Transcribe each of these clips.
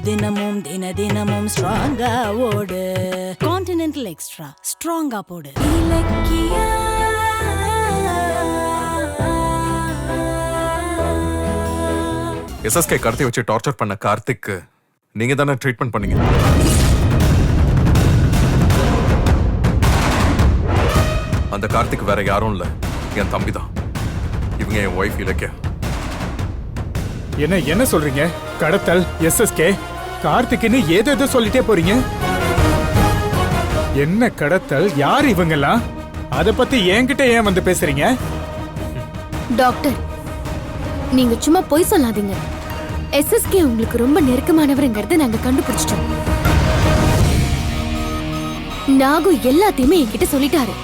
தினமும் தினமும் ஸ்ட்ராங்கா ஓடு. கான்டினென்டல் எக்ஸ்ட்ரா ஸ்ட்ராங்கா போடு. இலக்கியா எஸ்எஸ்கே கடத்தி வச்சு டார்ச்சர் பண்ண கார்த்திக் நீங்க தானே ட்ரீட்மெண்ட் பண்ணீங்க. அந்த கார்த்திக் வேற யாரும் இல்ல, என் தம்பி தான். இவங்க என் ஒய்ஃப் இலக்கியா. என்ன சொல்றீங்க? கடத்தல், எஸ்எஸ்கே, கார்த்திக்னு ஏதோ சொல்லிட்டே போறீங்க. என்ன கடத்தல்? யார் இவங்கெல்லாம்? அத பத்தி என்கிட்ட ஏன் வந்து பேசுறீங்க? டாக்டர், நீங்க சும்மா பொய் சொல்லாதீங்க. எஸ்எஸ்கே உங்களுக்கு ரொம்ப நெருக்கமானவருங்கிறத நாங்க கண்டுபிடிச்சிட்டோம். நாகு எல்லாத்தையுமே என்கிட்ட சொல்லிட்டாரு.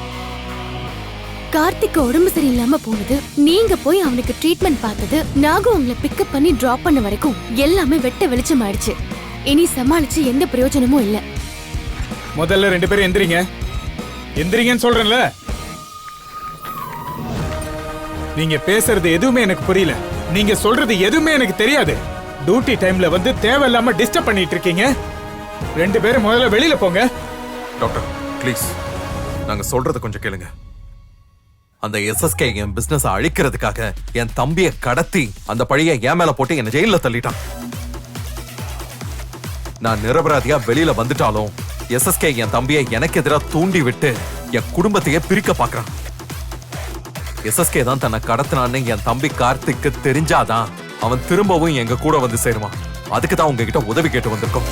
கார்த்திக் உடம்பு சரியில்லாம போனது, நீங்க போய் அவனுக்கு ட்ரீட்மெண்ட் பார்த்தது, நாகு உங்களை பிக்கப் பண்ணி டிராப் பண்ண வரைக்கும் எல்லாமே வெட்ட வெளிச்சம் ஆயிடுச்சு. இனி சமாளிச்சு எந்த பிரயோஜனமும் இல்ல. முதல்ல 2 பேரும் எந்திரிங்க. எந்திரிங்கன்னு சொல்றேன்ல. நீங்க பேசுறது எதுவுமே எனக்கு புரியல. நீங்க சொல்றது எதுவுமே எனக்கு தெரியாது. டியூட்டி டைம்ல வந்து தேவையில்லாம டிஸ்டர்ப் பண்ணிட்டு இருக்கீங்க. 2 பேரும் முதல்ல வெளியில போங்க. டாக்டர் ப்ளீஸ், நாங்க சொல்றது கொஞ்சம் கேளுங்க. அந்த எஸ்எஸ்கே என் பிசினஸ் அழிக்கிறதுக்காக என் தம்பியை கடத்தி அந்த பழிய என் மேல போட்டு என்ன ஜெயில தள்ளிட்டான். நான் நிரபராதியா வெளியில வந்துட்டாலும் எஸ்எஸ்கே என் தம்பியை எனக்கு எதிராக தூண்டி விட்டு என் குடும்பத்தையே பிரிக்க பாக்குறான். எஸ்எஸ்கே தான் தன்னை கடத்தினான்னு என் தம்பி கார்த்திக்கு தெரிஞ்சாதான் அவன் திரும்பவும் எங்க கூட வந்து சேருவான். அதுக்கு தான் உங்ககிட்ட உதவி கேட்டு வந்திருக்கோம்.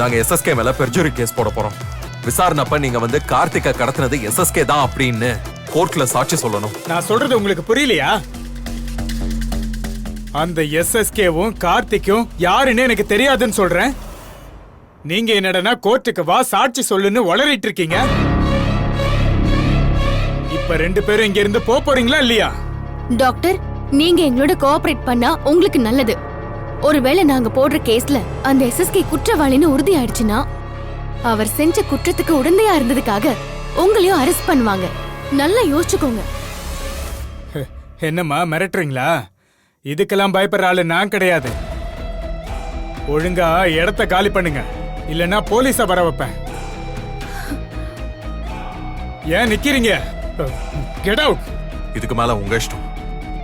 நாங்க எஸ்எஸ்கே மேல பெர்ஜுரி கேஸ் போட போறோம். விசாரணப்ப நீங்க வந்து கார்த்திகை கடத்தினது எஸ்எஸ்கே தான் அப்படின்னு கோர்ட்ல சாட்சி சொல்லணும். நான் சொல்றது உங்களுக்கு புரியலையா? அந்த எஸ்எஸ்கேவும் கார்த்திக்கும் யாருன்னு எனக்கு தெரியாதுன்னு சொல்றேன். நீங்க என்னடனா கோர்ட்டுக்கு வா சாட்சி சொல்லுன்னு உளறிட்டு இருக்கீங்க. இப்ப 2 பேரும் இங்க இருந்து போறீங்களா இல்லையா? டாக்டர், நீங்க எங்களோட கோஆபரேட் பண்ணா உங்களுக்கு நல்லது. ஒருவேளை நாங்க போடுற கேஸ்ல அந்த எஸ்எஸ்கே குற்றவாளின்னு உறுதி ஆயிடுச்சுன்னா அவர் செஞ்ச குற்றத்துக்கு உடந்தையா இருந்ததுக்காக உங்களையும் அரெஸ்ட் பண்ணுவாங்க. நல்லா யோசிச்சுக்கோங்க. என்னம்மா மிரட்டுறீங்களா? இதுக்கெல்லாம் பயப்படுற ஆளு நான் கிடையாது. ஒழுங்கா இடத்த காலி பண்ணுங்க, இல்லனா போலீஸ வர வைப்பேன். ஏன் நிக்கிறீங்க? Get out. இதுக்கு மேல உங்க இஷ்டம்.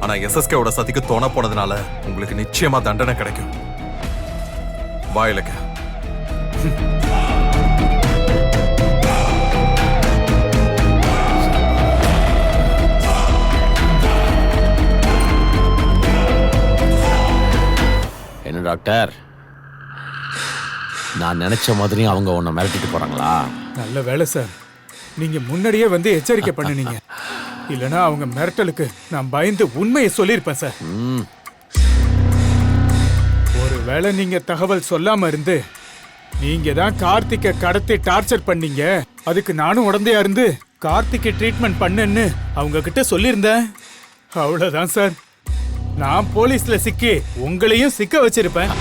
ஆனா எஸ்எஸ்கேவோட சதிக்கு தோண போனதுனால உங்களுக்கு நிச்சயமா தண்டனை கிடைக்கும். வாயிலக்க என்ன டாக்டர், நான் நினைச்ச மாதிரி அவங்க உன்னை மிரட்டிட்டு போறாங்களா? நல்ல வேலை சார், நீங்க முன்னாடியே வந்து எச்சரிக்கை பண்ணுனீங்க. இல்லனா அவங்க மிரட்டலுக்கு நான் பயந்து உண்மையை சொல்லியிருப்பேன் சார். ஒருவேளை நீங்க தகவல் சொல்லாம இருந்து நீங்க தான் கார்த்திகை கடத்தி டார்ச்சர் பண்ணீங்க, அதுக்கு நானும் உடந்தையா இருந்து கார்த்திகை ட்ரீட்மெண்ட் பண்ணுன்னு அவங்க கிட்ட சொல்லியிருந்தேன். அவ்வளவுதான் சார், நான் போலீஸ்ல சிக்கி உங்களையும் சிக்க வச்சிருப்பேன்.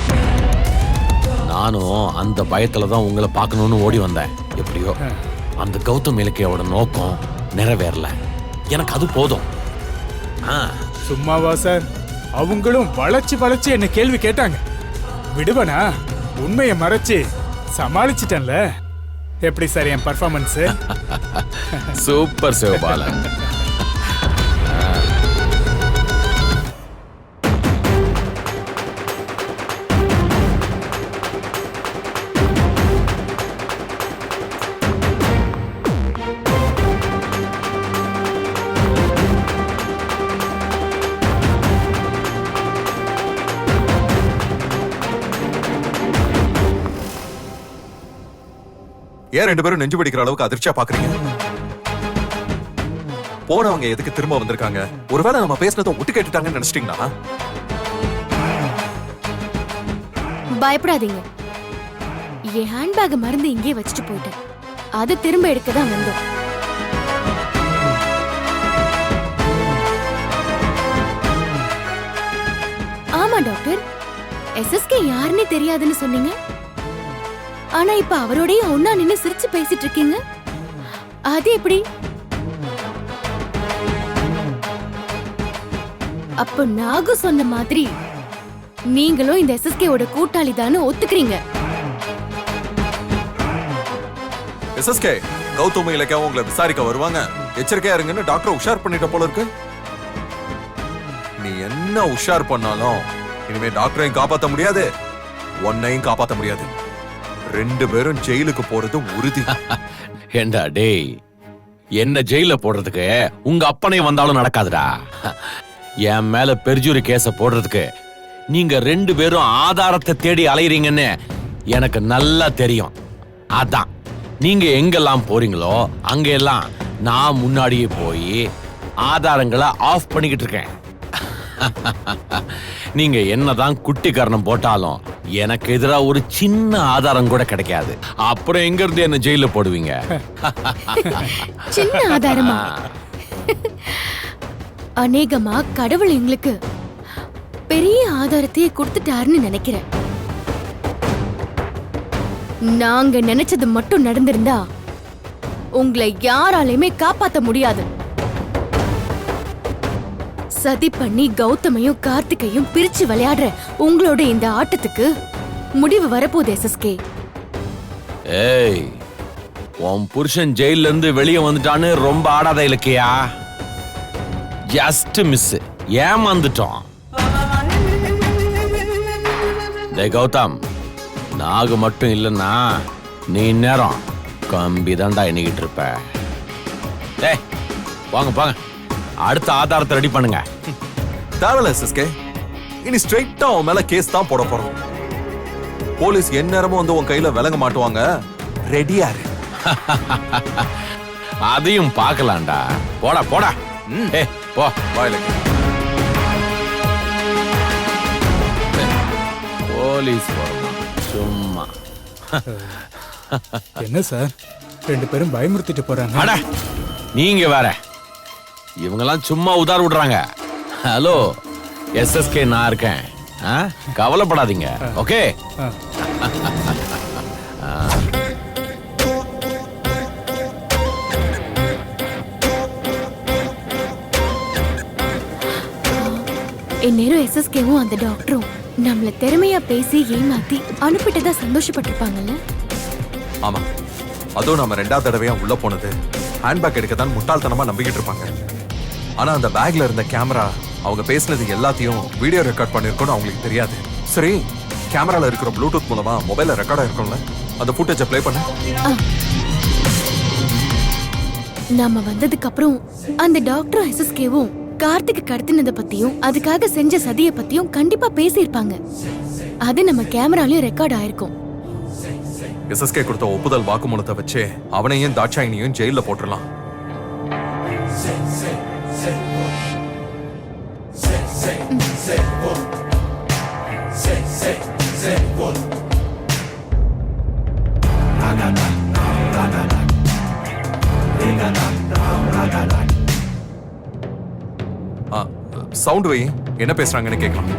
நானும் அந்த பயத்துல தான் உங்களை பார்க்கணும்னு ஓடி வந்தேன். எப்படியோ அந்த கௌதம் இலக்கியோட நோக்கம் நிறைவேறல. எனக்கு அது போதும். சும்மாவா சார், அவங்களும் வளைச்சு என்ன கேள்வி கேட்டாங்க. விடுவனா? உண்மையை மறைச்சு சமாளிச்சிட்டேன்ல. எப்படி சார் என் பர்ஃபார்மன்ஸ்? சூப்பர் சிவபாலன். ஏன் 2 பேரும் நெஞ்சு பிடிக்கிற அளவுக்கு அதிர்ச்சியா பாக்குறீங்க? போனவங்க எதுக்கு திரும்ப வந்திருக்காங்க? ஒருவேளை நம்ம பேசினதை ஒட்டு கேட்டுட்டாங்கன்னு நினைச்சிட்டீங்களா? பயப்படாதீங்க. என் ஹேண்ட்பேக் மறந்து இங்கே வச்சுட்டு போயிட்டேன். அது திரும்ப எடுக்க தான் வந்தோம். ஆமா டாக்டர், எஸ்எஸ்கே யாருன்னு தெரியாதுன்னு சொன்னீங்க. ஆனா இப்ப அவரோடய ஒன்னா நின்னு சிரிச்சு பேசிட்டு இருக்கீங்க. அது எப்படி? அப்ப நாகு சொன்ன மாதிரி நீங்களும் இந்த எஸ்எஸ்கேவோட கூட்டாளி தானே ஒத்துக்கிறீங்க. எஸ்எஸ்கே கௌதம இலக்கியா உங்களை விசாரிக்க வருவாங்க, எச்சரிக்கையா இருங்கன்னு டாக்டர் உஷார் பண்ணிட்ட போல இருக்கு. நீ என்ன உஷார் பண்ணாலும் இனிமே டாக்டரையும் காப்பாத்த முடியாது, உன்னையும் காப்பாத்த முடியாது. 2 பேரும் ஜெயிலுக்கு போறது உறுதி. ஏண்டா டேய், என்ன ஜெயில போடுறதுக்கு உங்க அப்பனே வந்தாலும் நடக்காதுடா. என் மேல பெர்ஜூரி கேஸ போடுறதுக்கு நீங்க 2 பேரும் ஆதாரத்தை தேடி அலையறீங்கன்னு எனக்கு நல்லா தெரியும். அதான் நீங்க எங்கெல்லாம் போறீங்களோ அங்க எல்லாம் நான் முன்னாடியே போய் ஆதாரங்களை ஆஃப் பண்ணிக்கிட்டு இருக்கேன். நீங்க என்னதான் குட்டி காரணம் போட்டாலும் எனக்கு எதிரா ஒரு சின்ன ஆதாரம் கூட கிடைக்காது. அப்புறம் எங்க இருந்து என்ன ஜெயில போடுவீங்க? சின்ன ஆதாரமா? அநேகமா கடவுள் எங்களுக்கு பெரிய ஆதாரத்தையே கொடுத்துட்டாருன்னு நினைக்கிறேன். நாங்க நினைச்சது மட்டும் நடந்திருந்தா உங்களை யாராலையுமே காப்பாத்த முடியாது. சதி பண்ணி கௌதமையும் கார்த்திகையும் பிரிச்சு விளையாடுற உங்களோட இந்த ஆட்டத்துக்கு முடிவு வரப்போகுது எஸ்எஸ்கே. ஏய், உன் புருஷன் ஜெயில இருந்து வெளியே வந்துட்டான்னு ரொம்ப ஆடாத இலக்கியா. Just miss, ஏமாந்துட்டோம். டேய் கௌதம், நாகு மட்டும் இல்லைன்னா நீ நேரம் கம்பி தாண்டா எண்ணிக்கிட்டு இருப்ப. டேய் வாங்க போங்க, அடுத்த ஆதாரத்தை ரெடி பண்ணுங்க. தேவையில்ல எஸ்எஸ்கே, இனி ஸ்ட்ரைட்டா உன் மேல கேஸ் தான் போட போறோம். போலீஸ் எந்நேரமும் வந்து உன் கையில விளங்க மாட்டுவாங்க, ரெடியா இரு. அதையும் பார்க்கலாம்டா. போடா போடா. ஏய் போ. வாயிலக்கு போலீஸ் வரணும் சும்மா. என்ன சார் 2 பேரும் பயமுறுத்திட்டு போறாங்க? அட நீங்க வேற, இவங்கெல்லாம் சும்மா உதார் விடுறாங்க. ஹலோ எஸ்எஸ்கே, நான் இருக்கேன், கவலைப்படாதீங்க. ஓகே. இந்நேரம் எஸ்எஸ்கேவும் அந்த டாக்டரும் நம்மள திறமையா பேசி ஏமாத்தி அனுப்பிட்டதா சந்தோஷப்பட்டிருப்பாங்கல்ல? ஆமா, அதுவும் நம்ம 2வது தடவையா உள்ள போனது ஹேண்ட்பேக் எடுக்கத்தான் முட்டாள்தனமா நம்பிக்கிட்டு இருப்பாங்க. ஆனா அந்த பேக்ல இருந்த கேமரா அவங்க பேசினது எல்லாத்தையும் வீடியோ ரெக்கார்ட் பண்ணிருக்கோம்னு அவங்களுக்கு தெரியாது. சரி, கேமரால இருக்கிற ப்ளூடூத் மூலமா மொபைல்ல ரெக்கார்ட் ஆயிருக்கும்ல, அந்த ஃபுட்டேஜை ப்ளே பண்ண. நாம வந்ததுக்கு அப்புறம் அந்த டாக்டரும் எஸ்எஸ்கேவும் கார்த்திக் கடத்தினதை பத்தியும் அதுக்காக செஞ்ச சதியை பத்தியும் கண்டிப்பா பேசியிருப்பாங்க. அது நம்ம கேமராலயும் ரெக்கார்ட் ஆயிருக்கும். எஸ்எஸ்கே கொடுத்த ஒப்புதல் வாக்குமூலத்தை வச்சு அவனையும் தாட்சாயினியும் ஜெயில போட்டுடலாம். சவுண்ட் வை, என்ன பேசுறாங்கன்னு கேட்கலாம்.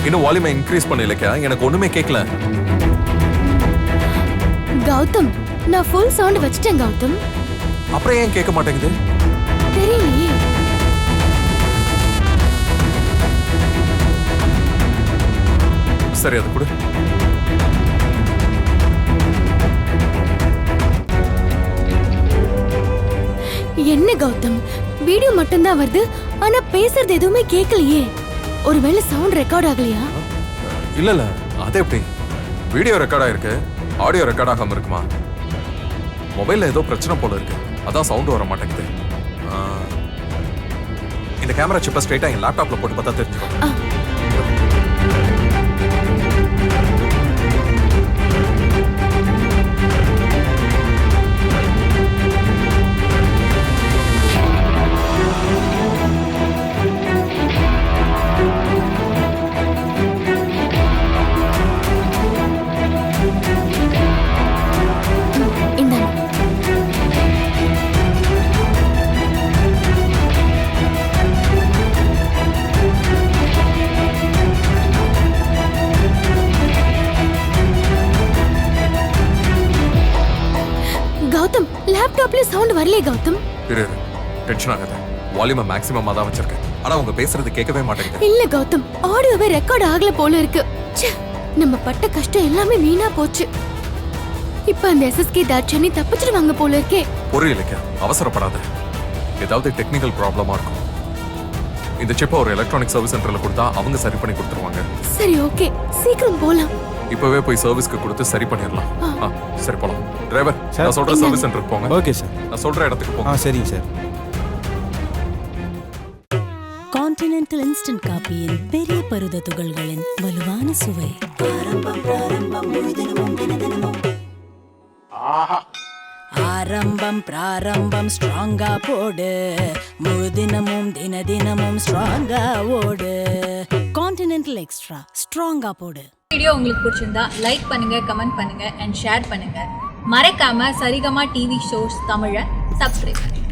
இன்னும் வால்யூமை இன்க்ரீஸ் பண்ண இலக்கியா, எனக்கு ஒண்ணுமே கேட்கல. கௌதம், நான் ஃபுல் சவுண்ட் வச்சிட்டேன் கௌதம். அப்புறம் ஏன் கேட்க மாட்டேங்குது? தெரியலையே. சரி, அது கொடு. என்ன கௌதம், வீடியோ மட்டும்தான் வருது, ஆனா பேசுறது எதுவுமே கேட்கலையே. ஒருவேளை சவுண்ட் ரெக்கார்ட் ஆகலையா? இல்ல இல்ல, அது எப்படி? வீடியோ ரெக்கார்ட் ஆயிருக்கு, ஆடியோ ரெக்கார்ட் ஆகாம இருக்குமா? மொபைல்ல ஏதோ பிரச்சனை போல இருக்கு, அதான் சவுண்ட் வர மாட்டேங்குது. இந்த கேமரா சிப்பை ஸ்ட்ரைட்டா என் லேப்டாப்ல போட்டு பார்த்தா தெரிஞ்சுக்கோ. லேப்டாப்ல சவுண்ட் வரலையே கௌதம். இரு, டென்ஷன் ஆகாத. வால்யூமை மேக்ஸிமமா தான் வச்சிருக்கேன், ஆனா அவங்க பேசுறது கேட்கவே மாட்டேங்குது. இல்ல கௌதம், ஆடியோவே ரெக்கார்ட் ஆகல போல இருக்கு. ச்சே, நம்ம பட்ட கஷ்டம் எல்லாமே வீணா போச்சு. இப்ப அந்த எஸ்எஸ்கே தாட்சணி தப்பிச்சிடுவாங்க போல இருக்கே. புரியலைங்க, அவசரப்படாத. ஏதாவது டெக்னிக்கல் ப்ராப்ளமா இருக்கும். இந்த சிப்பை ஒரு எலக்ட்ரானிக் சர்வீஸ் சென்டர்ல கொடுத்தா அவங்க சரி பண்ணி கொடுத்துருவாங்க. சரி, ஓகே, சீக்கிரம் போலாம். இப்பவே போய் சர்வீஸ்க்கு கொடுத்து சரி பண்ணிடலாம். சரி போலாம். டிரைவர், நான் சொல்ற சர்வீஸ் சென்டருக்கு போங்க. Okay sir. நான் சொல்ற இடத்துக்கு போங்க. சரிங்க சார். கான்டினென்டல் இன்ஸ்டன்ட் காபியின் பெரிய பருத துகள்களின் வலுவான சுவை. ஆரம்பம் பிராரம்பம் ஸ்ட்ராங்கா போடு, முழு தினமும் தினமும் ஸ்ட்ராங்கா ஓடு. கான்டினென்டல் எக்ஸ்ட்ரா ஸ்ட்ராங்கா போடு. வீடியோ உங்களுக்கு பிடிச்சிருந்தா லைக் பண்ணுங்க, கமெண்ட் பண்ணுங்க அண்ட் ஷேர் பண்ணுங்க. மறக்காம சரிகமா டிவி ஷோஸ் தமிழை சப்ஸ்கிரைப் பண்ணுங்க.